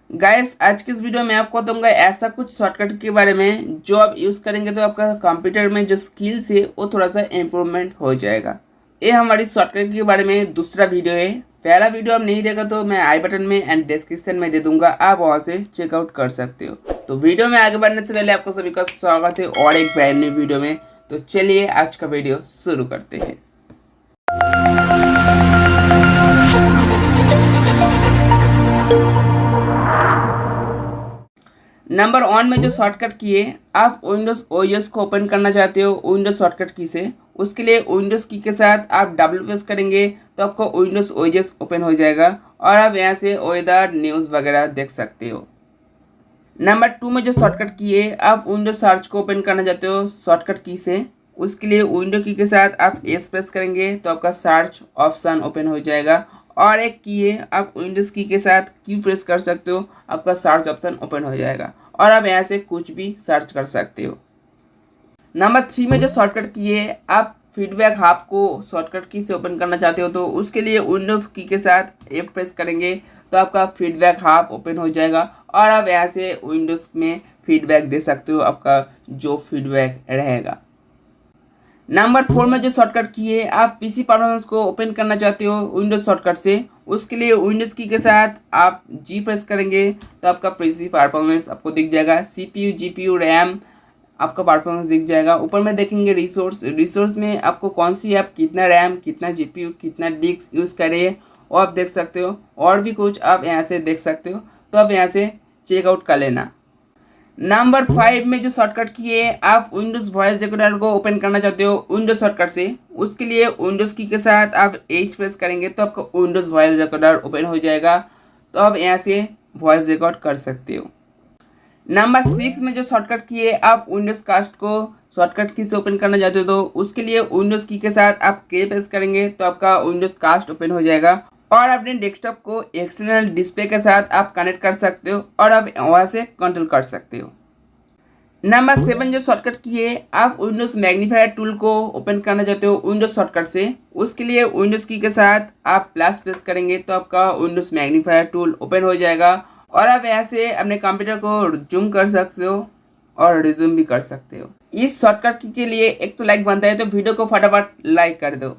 Guys आज की इस वीडियो में आपको बताऊंगा ऐसा कुछ शॉर्टकट के बारे में जो आप यूज़ करेंगे तो आपका कंप्यूटर में जो स्किल्स है वो थोड़ा सा इम्प्रूवमेंट हो जाएगा। ये हमारी शॉर्टकट के बारे में दूसरा वीडियो है। पहला वीडियो आप नहीं देखा तो मैं आई बटन में एंड डिस्क्रिप्शन में दे दूंगा, आप वहाँ से चेकआउट कर सकते हो। तो वीडियो में आगे बढ़ने से पहले आपको सभी का स्वागत है और एक ब्रांड न्यू वीडियो में। तो चलिए आज का वीडियो शुरू करते हैं। नंबर 1 में जो शॉर्टकट की है, आप विंडोज़ ओएस को ओपन करना चाहते हो विंडोज़ शॉर्टकट की से। उसके लिए विंडोज़ की के साथ आप डबल प्रेस करेंगे तो आपको विंडोज़ ओएस ओपन हो जाएगा और आप यहाँ से वेदर न्यूज़ वगैरह देख सकते हो। नंबर 2 में जो शॉर्टकट की है, आप विंडोज़ सर्च को ओपन करना चाहते हो शॉर्टकट की से। उसके लिए विंडो की के साथ आप एस प्रेस करेंगे तो आपका सर्च ऑप्शन ओपन हो जाएगा। और एक की है, आप विंडोज़ की के साथ की प्रेस कर सकते हो, आपका सर्च ऑप्शन ओपन हो जाएगा और आप यहाँ से कुछ भी सर्च कर सकते हो। नंबर 3 में जो शॉर्टकट की है, आप फीडबैक हब को शॉर्टकट की से ओपन करना चाहते हो तो उसके लिए विंडो की के साथ एफ प्रेस करेंगे तो आपका फीडबैक हब ओपन हो जाएगा और आप यहाँ से विंडोज़ में फीडबैक दे सकते हो, आपका जो फीडबैक रहेगा। नंबर 4 में जो शॉर्टकट की है, आप पीसी परफॉर्मेंस को ओपन करना चाहते हो विंडोज शॉर्टकट से। उसके लिए विंडोज की के साथ आप जी प्रेस करेंगे तो आपका पीसी परफॉर्मेंस आपको दिख जाएगा। सीपीयू, जीपीयू, रैम आपका परफॉर्मेंस दिख जाएगा। ऊपर में देखेंगे रिसोर्स में आपको कौन सी ऐप कितना रैम, कितना जीपीयू, कितना डिस्क यूज़ करे वो आप देख सकते हो और भी कुछ आप यहाँ से देख सकते हो। तो आप यहाँ से चेकआउट कर लेना। नंबर 5 में जो शॉर्टकट की है, आप विंडोज़ वॉइस रिकॉर्डर को ओपन करना चाहते हो विंडोज़ शॉर्टकट से। उसके लिए विंडोज़ की के साथ आप एच प्रेस करेंगे तो आपका विंडोज़ वॉइस रिकॉर्डर ओपन हो जाएगा। तो आप यहाँ से वॉइस रिकॉर्ड कर सकते हो। नंबर 6 में जो शॉर्टकट की है, आप विंडोज़ कास्ट को शॉर्टकट की से ओपन करना चाहते हो तो उसके लिए विंडोज़ की के साथ आप के प्रेस करेंगे तो आपका विंडोज़ कास्ट ओपन हो जाएगा और अपने डेस्कटॉप को एक्सटर्नल डिस्प्ले के साथ आप कनेक्ट कर सकते हो और आप वहाँ से कंट्रोल कर सकते हो। नंबर 7 जो शॉर्टकट की है, आप विंडोज़ मैग्नीफायर टूल को ओपन करना चाहते हो विंडोज़ शॉर्टकट से। उसके लिए विंडोज़ की के साथ आप प्लस प्रेस करेंगे तो आपका विंडोज़ मैग्नीफायर टूल ओपन हो जाएगा और आप ऐसे अपने कंप्यूटर को जूम कर सकते हो और रिज्यूम भी कर सकते हो। इस शॉर्टकट के लिए एक तो लाइक बनता है तो वीडियो को फटाफट लाइक कर दो।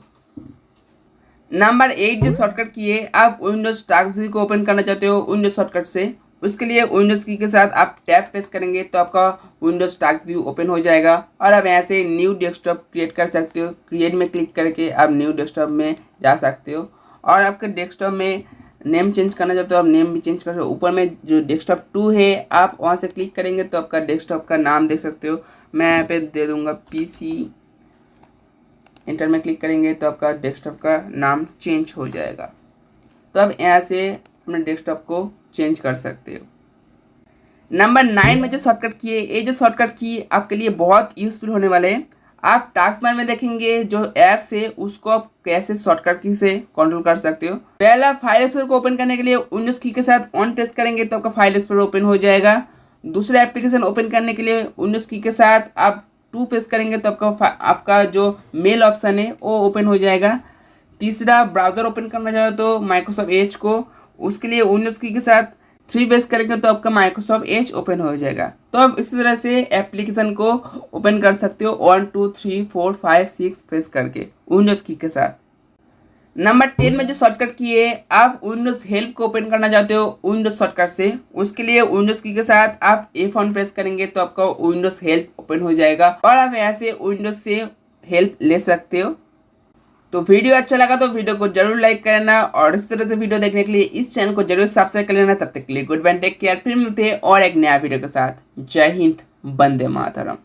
नंबर 8 जो शॉर्टकट की है, आप विंडोज़ टास्क व्यू को ओपन करना चाहते हो विंडोज़ शॉर्टकट से। उसके लिए विंडोज़ की के साथ आप टैब प्रेस करेंगे तो आपका विंडोज़ टास्क व्यू ओपन हो जाएगा और आप यहाँ से न्यू डेस्कटॉप क्रिएट कर सकते हो। क्रिएट में क्लिक करके आप न्यू डेस्कटॉप में जा सकते हो और आपके डेस्कटॉप में नेम चेंज करना चाहते हो आप नेम भी चेंज कर सकते हो। ऊपर में जो डेस्कटॉप 2 है, आप वहाँ से क्लिक करेंगे तो आपका डेस्कटॉप का नाम देख सकते हो। मैं यहाँ पे दे दूँगा पीसी, इंटर में क्लिक करेंगे तो आपका डेस्कटॉप का नाम चेंज हो जाएगा। तो आप यहाँ से अपने डेस्कटॉप को चेंज कर सकते हो। नंबर 9 में जो शॉर्टकट की है, ये जो शॉर्टकट की आपके लिए बहुत यूज़फुल होने वाले हैं। आप टास्क बार में देखेंगे जो ऐप्स है उसको आप कैसे शॉर्टकट की से कंट्रोल कर सकते हो। पहला फाइल एक्सप्लोरर को ओपन करने के लिए विंडोज़ की के साथ ऑन प्रेस करेंगे तो आपका फाइल एक्सप्लोरर ओपन हो जाएगा। दूसरा एप्लीकेशन ओपन करने के लिए विंडोज़ की के साथ आप 2 प्रेस करेंगे तो आपका जो मेल ऑप्शन है वो ओपन हो जाएगा। तीसरा ब्राउज़र ओपन करना चाहो तो माइक्रोसॉफ्ट एज को, उसके लिए विंडोज़ की के साथ 3 प्रेस करेंगे तो आपका माइक्रोसॉफ्ट एज ओपन हो जाएगा। तो आप इसी तरह से एप्लीकेशन को ओपन कर सकते हो 1 2 3 4 5 6 प्रेस करके विंडोज़ की के साथ। नंबर 10 में जो शॉर्टकट की है, आप विंडोज़ हेल्प को ओपन करना चाहते हो विंडोज़ शॉर्टकट से। उसके लिए विंडोज़ की के साथ आप F1 प्रेस करेंगे तो आपका विंडोज़ हेल्प ओपन हो जाएगा और आप यहाँ से विंडोज़ से हेल्प ले सकते हो। तो वीडियो अच्छा लगा तो वीडियो को जरूर लाइक करना और इस तरह से वीडियो देखने के लिए इस चैनल को जरूर सब्सक्राइब कर लेना। तब तक के लिए गुड बाय, टेक केयर। फिर मिलते हैं और एक नया वीडियो के साथ। जय हिंद, वंदे मातरम।